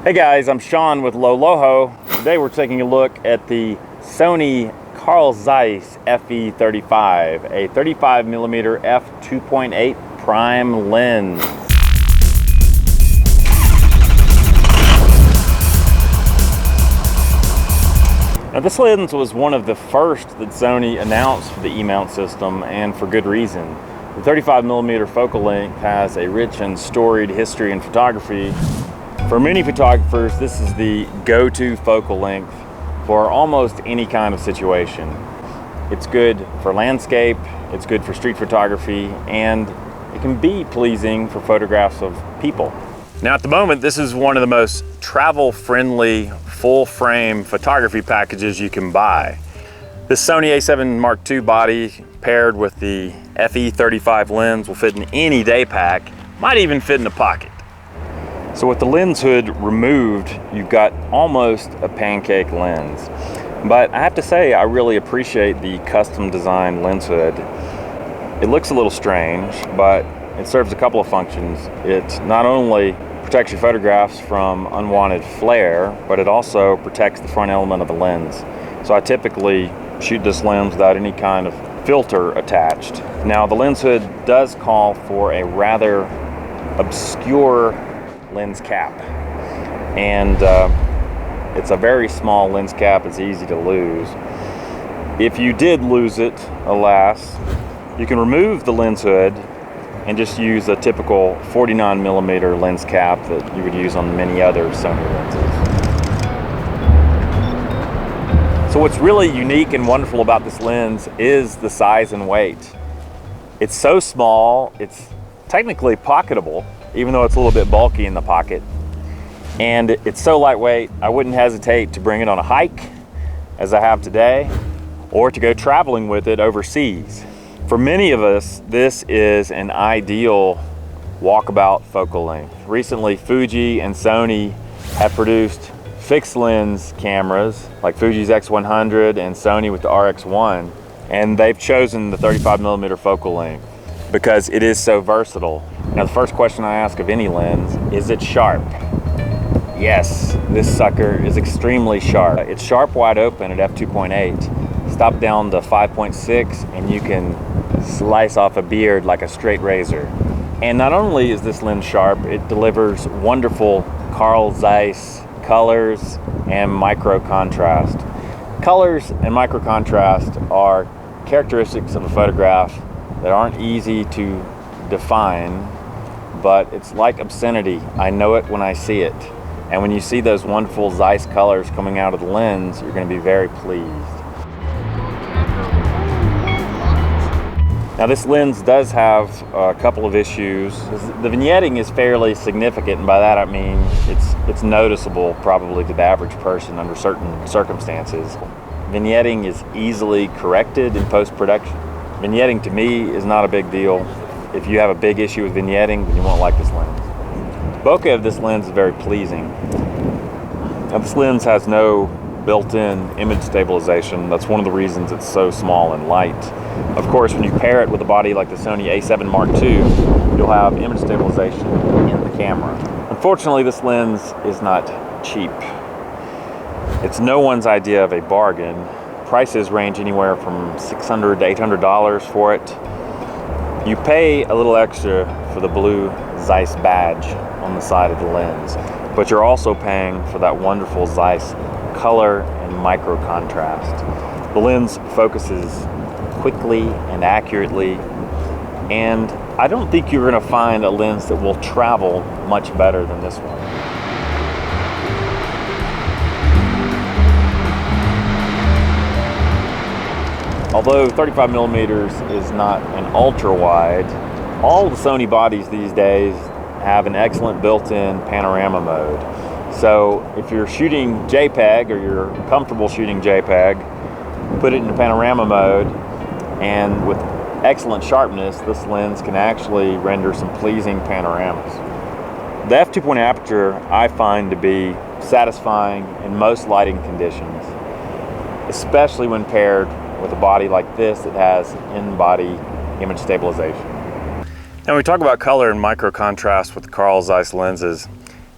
Hey guys, I'm Sean with Loho. Today we're taking a look at the Sony Zeiss FE35, a 35mm f2.8 prime lens. Now this lens was one of the first that Sony announced for the E-mount system, and for good reason. The 35mm focal length has a rich and storied history in photography. For many photographers, this is the go-to focal length for almost any kind of situation. It's good for landscape, it's good for street photography, and it can be pleasing for photographs of people. Now at the moment, this is one of the most travel-friendly full-frame photography packages you can buy. This Sony a7 Mark II body paired with the FE35 lens will fit in any day pack, might even fit in a pocket. So with the lens hood removed, you've got almost a pancake lens. But I have to say, I really appreciate the custom designed lens hood. It looks a little strange, but it serves a couple of functions. It not only protects your photographs from unwanted flare, but it also protects the front element of the lens. So I typically shoot this lens without any kind of filter attached. Now the lens hood does call for a rather obscure lens cap, and it's a very small lens cap. It's easy to lose. If you did lose it, alas, you can remove the lens hood and just use a typical 49mm lens cap that you would use on many other Sony lenses. So what's really unique and wonderful about this lens is the size and weight. It's so small, it's technically pocketable, even though it's a little bit bulky in the pocket. And it's so lightweight, I wouldn't hesitate to bring it on a hike, as I have today, or to go traveling with it overseas. For many of us, this is an ideal walkabout focal length. Recently, Fuji and Sony have produced fixed lens cameras, like Fuji's X100 and Sony with the RX1, and they've chosen the 35mm focal length because it is so versatile. Now the first question I ask of any lens, is it sharp? Yes, this sucker is extremely sharp. It's sharp wide open at f2.8. Stop down to 5.6 and you can slice off a beard like a straight razor. And not only is this lens sharp, it delivers wonderful Zeiss colors and micro contrast. Colors and micro contrast are characteristics of a photograph that aren't easy to define, but it's like obscenity. I know it when I see it. And when you see those wonderful Zeiss colors coming out of the lens, you're going to be very pleased. Now this lens does have a couple of issues. The vignetting is fairly significant, and by that I mean it's noticeable probably to the average person under certain circumstances. Vignetting is easily corrected in post-production. Vignetting to me is not a big deal. If you have a big issue with vignetting, then you won't like this lens. The bokeh of this lens is very pleasing. Now this lens has no built-in image stabilization. That's one of the reasons it's so small and light. Of course, when you pair it with a body like the Sony a7 Mark II, you'll have image stabilization in the camera. Unfortunately, this lens is not cheap. It's no one's idea of a bargain. Prices range anywhere from $600 to $800 for it. You pay a little extra for the blue Zeiss badge on the side of the lens, but you're also paying for that wonderful Zeiss color and micro contrast. The lens focuses quickly and accurately, and I don't think you're going to find a lens that will travel much better than this one. Although 35mm is not an ultra wide, all the Sony bodies these days have an excellent built-in panorama mode. So if you're shooting JPEG, or you're comfortable shooting JPEG, put it in panorama mode, and with excellent sharpness, this lens can actually render some pleasing panoramas. The f2.8 aperture I find to be satisfying in most lighting conditions, especially when paired with a body like this that has in-body image stabilization. Now when we talk about color and micro contrast with the Zeiss lenses,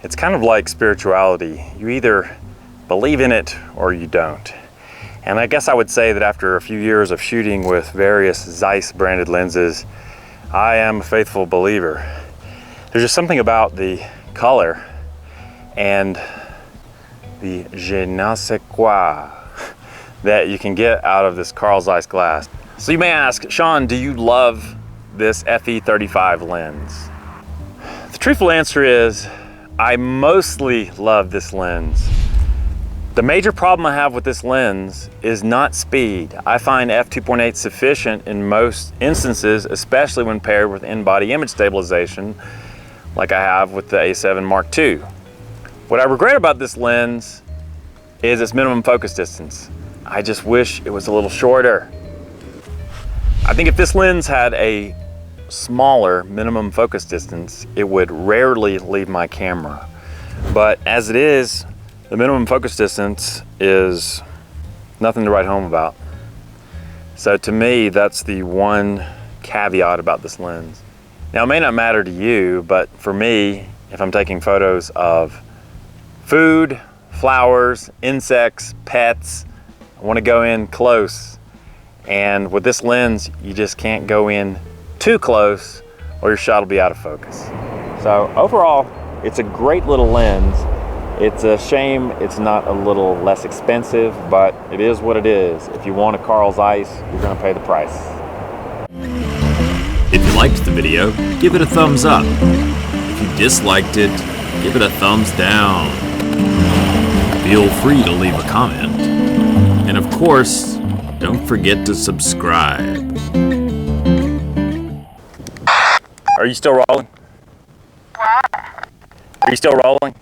It's kind of like spirituality. You either believe in it or you don't. And I guess I would say that after a few years of shooting with various Zeiss branded lenses, I am a faithful believer. There's just something about the color and the je ne sais quoi that you can get out of this Carl Zeiss glass. So you may ask, Sean, do you love this FE35 lens? The truthful answer is, I mostly love this lens. The major problem I have with this lens is not speed. I find f2.8 sufficient in most instances, especially when paired with in-body image stabilization, like I have with the A7 Mark II. What I regret about this lens is its minimum focus distance. I just wish it was a little shorter. I think if this lens had a smaller minimum focus distance, it would rarely leave my camera. But as it is, the minimum focus distance is nothing to write home about. So to me, that's the one caveat about this lens. Now, it may not matter to you, but for me, if I'm taking photos of food, flowers, insects, pets, I want to go in close. And with this lens, you just can't go in too close or your shot will be out of focus. So overall, it's a great little lens. It's a shame it's not a little less expensive, but it is what it is. If you want a Carl Zeiss, you're gonna pay the price. If you liked the video, give it a thumbs up. If you disliked it, give it a thumbs down. Feel free to leave a comment. And of course, don't forget to subscribe. Are you still rolling? Are you still rolling?